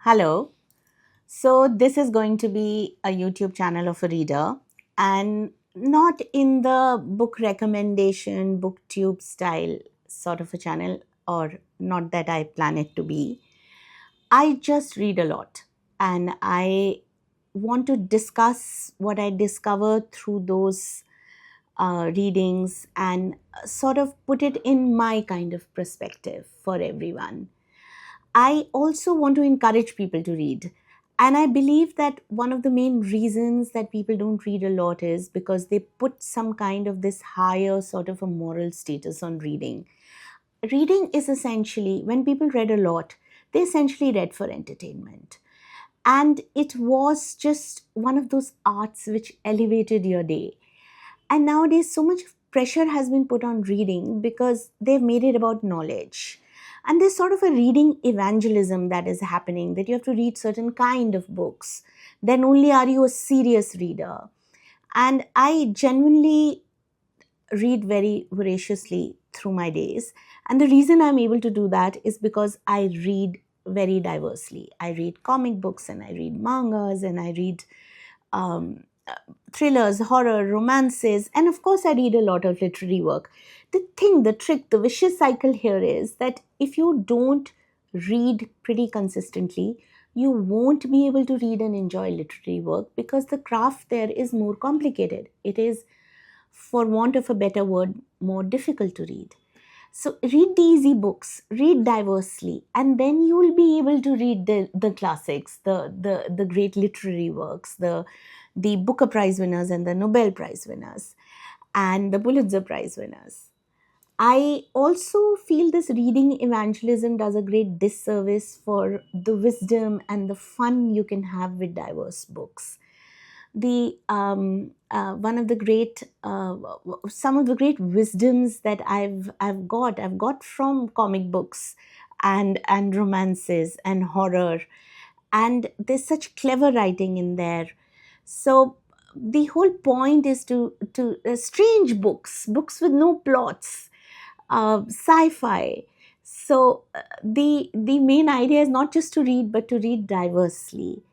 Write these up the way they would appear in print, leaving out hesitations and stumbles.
Hello. So, this is going to be a YouTube channel of a reader and not in the book recommendation, booktube style sort of a channel, or not that I plan it to be. I just read a lot and I want to discuss what I discovered through those readings and sort of put it in my kind of perspective for everyone. I also want to encourage people to read. And I believe that one of the main reasons that people don't read a lot is because they put some kind of this higher sort of a moral status on reading. Reading is essentially, when people read a lot, they essentially read for entertainment. And it was just one of those arts which elevated your day. And nowadays, so much pressure has been put on reading because they've made it about knowledge. And there's sort of a reading evangelism that is happening, that you have to read certain kind of books. Then only are you a serious reader. And I genuinely read very voraciously through my days. And the reason I'm able to do that is because I read very diversely. I read comic books and I read mangas and I read um, thrillers, horror, romances, and of course, I read a lot of literary work. The trick, the vicious cycle here is that if you don't read pretty consistently, you won't be able to read and enjoy literary work because the craft there is more complicated. It is, for want of a better word, more difficult to read. So read the easy books, read diversely, and then you will be able to read the classics, the great literary works, the Booker Prize winners and the Nobel Prize winners, and the Pulitzer Prize winners. I also feel this reading evangelism does a great disservice for the wisdom and the fun you can have with diverse books. The one of the great some of the great wisdoms that I've got from comic books and romances and horror, and there's such clever writing in there. So the whole point is to strange books with no plots, sci-fi. So the main idea is not just to read but to read diversely.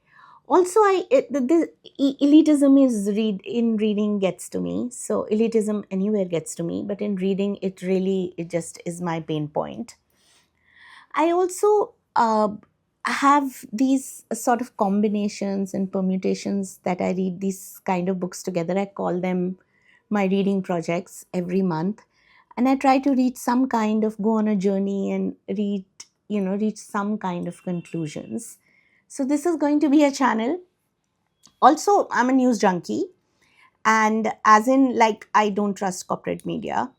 Also, elitism is reading gets to me. So elitism anywhere gets to me, but in reading it just is my pain point. I also have these sort of combinations and permutations that I read these kind of books together. I call them my reading projects every month. And I try to reach some kind of, go on a journey and reach some kind of conclusions. So this is going to be a channel. Also, I'm a news junkie. And as in, like, I don't trust corporate media.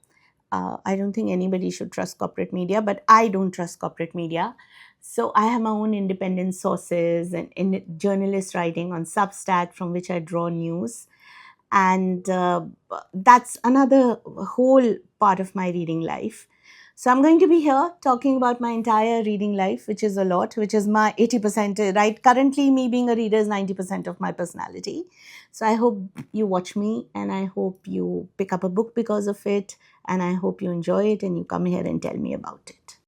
I don't think anybody should trust corporate media, but I don't trust corporate media. So I have my own independent sources and journalist writing on Substack from which I draw news. And that's another whole part of my reading life. So I'm going to be here talking about my entire reading life, which is a lot, which is my 80%, right? Currently, me being a reader is 90% of my personality. So I hope you watch me and I hope you pick up a book because of it. And I hope you enjoy it and you come here and tell me about it.